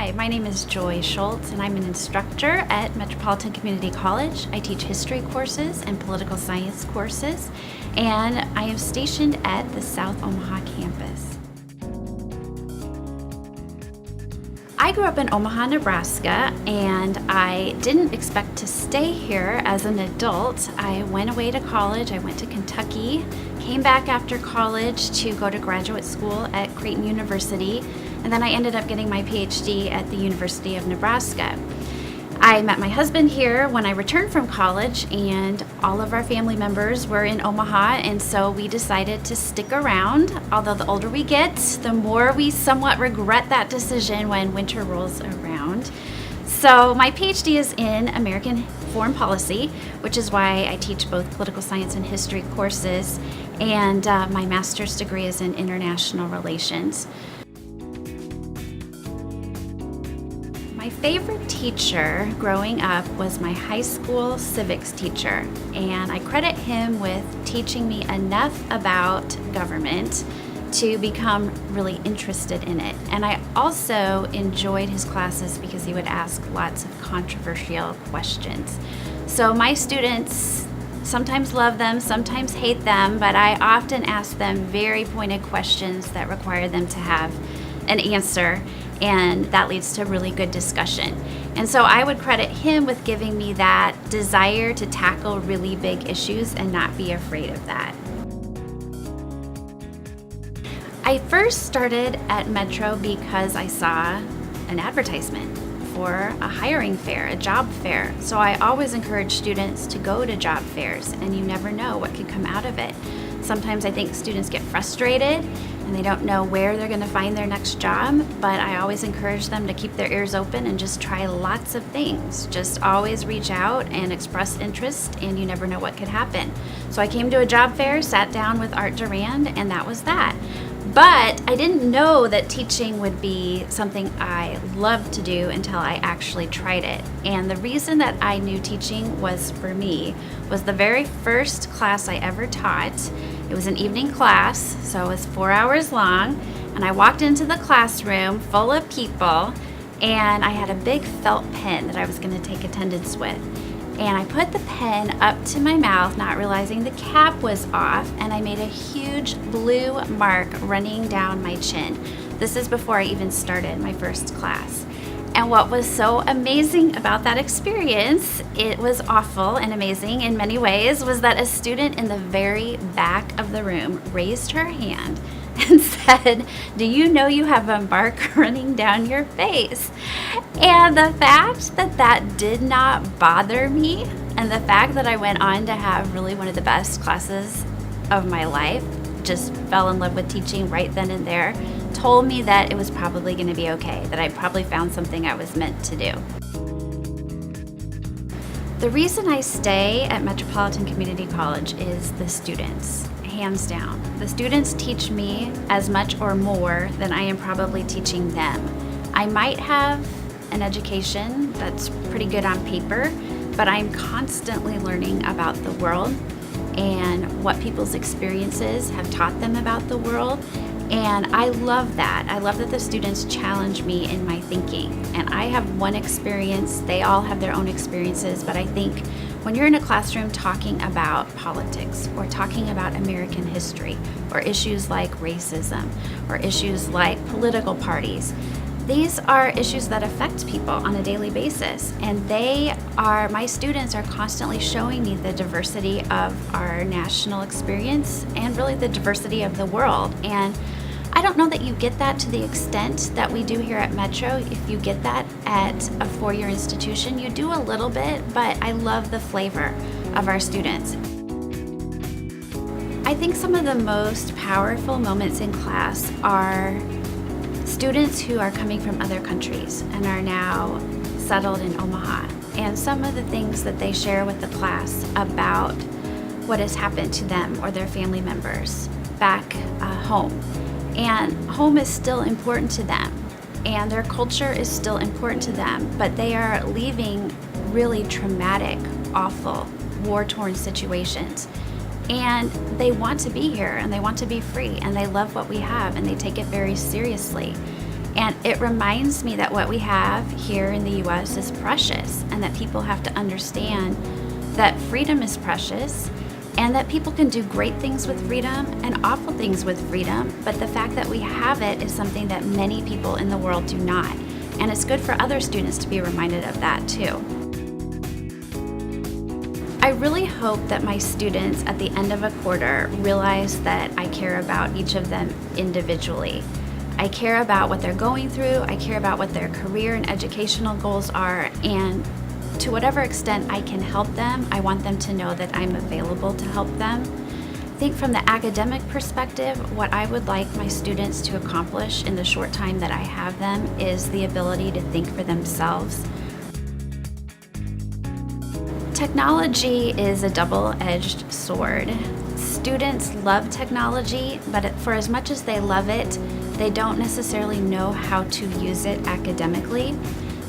Hi, my name is Joy Schulz, and I'm an instructor at Metropolitan Community College. I teach history courses and political science courses, and I am stationed at the South Omaha campus. I grew up in Omaha, Nebraska, and I didn't expect to stay here as an adult. I went away to college. I went to Kentucky, came back after college to go to graduate school at Creighton University, and then I ended up getting my PhD at the University of Nebraska. I met my husband here when I returned from college, and all of our family members were in Omaha, and so we decided to stick around. Although the older we get, the more we somewhat regret that decision when winter rolls around. So my PhD is in American foreign policy, which is why I teach both political science and history courses, and my master's degree is in international relations. My favorite teacher growing up was my high school civics teacher, and I credit him with teaching me enough about government to become really interested in it. And I also enjoyed his classes because he would ask lots of controversial questions. So my students sometimes love them, sometimes hate them, but I often ask them very pointed questions that require them to have an answer, and that leads to really good discussion. And so I would credit him with giving me that desire to tackle really big issues and not be afraid of that. I first started at Metro because I saw an advertisement for a hiring fair, a job fair. So I always encourage students to go to job fairs, and you never know what could come out of it. Sometimes I think students get frustrated and they don't know where they're going to find their next job, but I always encourage them to keep their ears open and just try lots of things. Just always reach out and express interest, and you never know what could happen. So I came to a job fair, sat down with Art Durand, and that was that. But I didn't know that teaching would be something I loved to do until I actually tried it. And the reason that I knew teaching was for me was the very first class I ever taught. It was an evening class, so it was 4 hours long, and I walked into the classroom full of people, and I had a big felt pen that I was going to take attendance with. And I put the pen up to my mouth, not realizing the cap was off, and I made a huge blue mark running down my chin. This is before I even started my first class. And what was so amazing about that experience, it was awful and amazing in many ways, was that a student in the very back of the room raised her hand and said, "Do you know you have a mark running down your face?" And the fact that that did not bother me, and the fact that I went on to have really one of the best classes of my life, just fell in love with teaching right then and there, told me that it was probably going to be okay, that I probably found something I was meant to do. The reason I stay at Metropolitan Community College is the students, hands down. The students teach me as much or more than I am probably teaching them. I might have an education that's pretty good on paper, but I'm constantly learning about the world and what people's experiences have taught them about the world. And I love that. I love that the students challenge me in my thinking. And I have one experience, they all have their own experiences, but I think when you're in a classroom talking about politics or talking about American history or issues like racism or issues like political parties, these are issues that affect people on a daily basis, and my students are constantly showing me the diversity of our national experience and really the diversity of the world. And I don't know that you get that to the extent that we do here at Metro. If you get that at a four-year institution, you do a little bit, but I love the flavor of our students. I think some of the most powerful moments in class are students who are coming from other countries and are now settled in Omaha, and some of the things that they share with the class about what has happened to them or their family members back home. And home is still important to them, and their culture is still important to them, but they are leaving really traumatic, awful, war-torn situations. And they want to be here, and they want to be free, and they love what we have, and they take it very seriously. And it reminds me that what we have here in the US is precious, and that people have to understand that freedom is precious, and that people can do great things with freedom and awful things with freedom, but the fact that we have it is something that many people in the world do not. And it's good for other students to be reminded of that too. I really hope that my students at the end of a quarter realize that I care about each of them individually. I care about what they're going through, I care about what their career and educational goals are, and to whatever extent I can help them, I want them to know that I'm available to help them. I think from the academic perspective, what I would like my students to accomplish in the short time that I have them is the ability to think for themselves. Technology is a double-edged sword. Students love technology, but for as much as they love it, they don't necessarily know how to use it academically.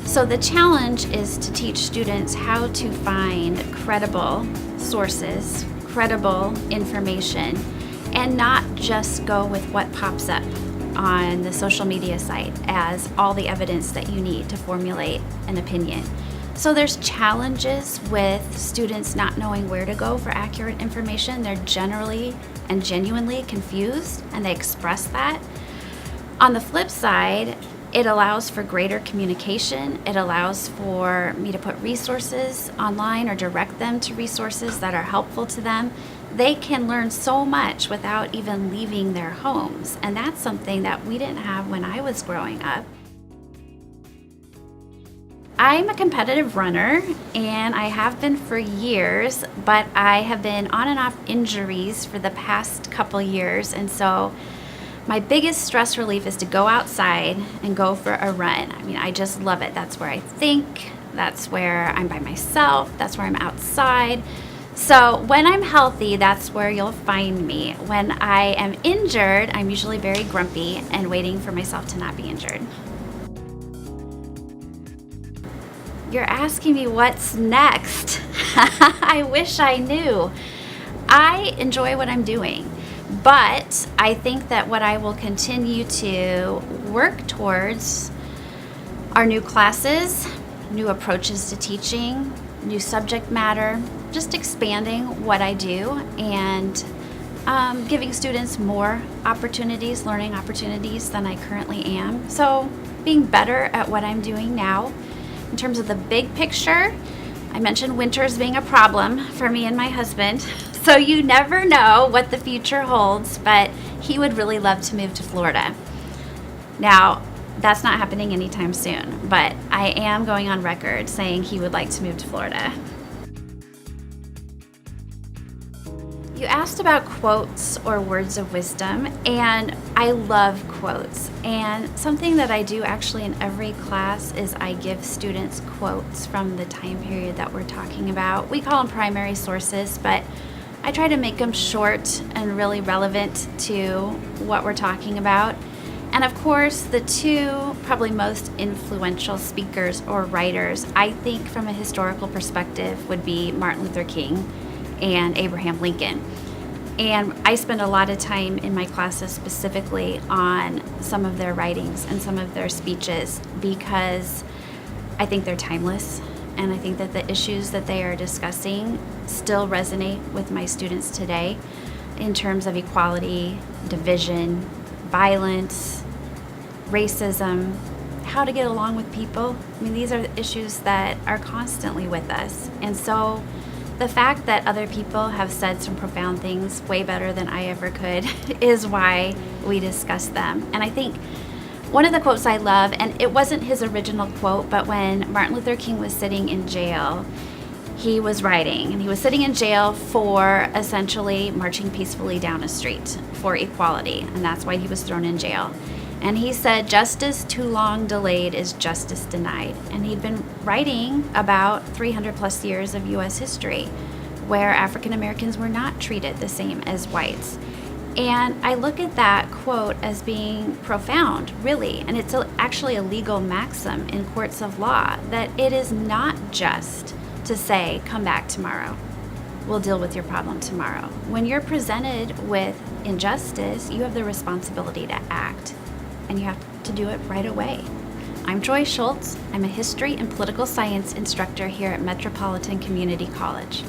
So the challenge is to teach students how to find credible sources, credible information, and not just go with what pops up on the social media site as all the evidence that you need to formulate an opinion. So there's challenges with students not knowing where to go for accurate information. They're generally and genuinely confused, and they express that. On the flip side, it allows for greater communication. It allows for me to put resources online or direct them to resources that are helpful to them. They can learn so much without even leaving their homes, and that's something that we didn't have when I was growing up. I'm a competitive runner, and I have been for years, but I have been on and off injuries for the past couple years, and so my biggest stress relief is to go outside and go for a run. I mean, I just love it. That's where I think, that's where I'm by myself, that's where I'm outside. So when I'm healthy, that's where you'll find me. When I am injured, I'm usually very grumpy and waiting for myself to not be injured. You're asking me what's next. I wish I knew. I enjoy what I'm doing. But I think that what I will continue to work towards are new classes, new approaches to teaching, new subject matter, just expanding what I do and giving students more opportunities, learning opportunities than I currently am. So being better at what I'm doing now. In terms of the big picture, I mentioned winters being a problem for me and my husband. So you never know what the future holds, but he would really love to move to Florida. Now, that's not happening anytime soon, but I am going on record saying he would like to move to Florida. You asked about quotes or words of wisdom, and I love quotes. And something that I do actually in every class is I give students quotes from the time period that we're talking about. We call them primary sources, but I try to make them short and really relevant to what we're talking about. And of course, the two probably most influential speakers or writers, I think from a historical perspective, would be Martin Luther King and Abraham Lincoln. And I spend a lot of time in my classes specifically on some of their writings and some of their speeches because I think they're timeless, and I think that the issues that they are discussing still resonate with my students today in terms of equality, division, violence, racism, how to get along with people. I mean, these are issues that are constantly with us. And so the fact that other people have said some profound things way better than I ever could is why we discuss them. And I think one of the quotes I love, and it wasn't his original quote, but when Martin Luther King was sitting in jail, he was writing, and he was sitting in jail for essentially marching peacefully down a street for equality, and that's why he was thrown in jail. And he said, "Justice too long delayed is justice denied." And he'd been writing about 300 plus years of U.S. history where African Americans were not treated the same as whites. And I look at that quote as being profound, really, and it's actually a legal maxim in courts of law that it is not just to say, come back tomorrow, we'll deal with your problem tomorrow. When you're presented with injustice, you have the responsibility to act, and you have to do it right away. I'm Joy Schulz. I'm a history and political science instructor here at Metropolitan Community College.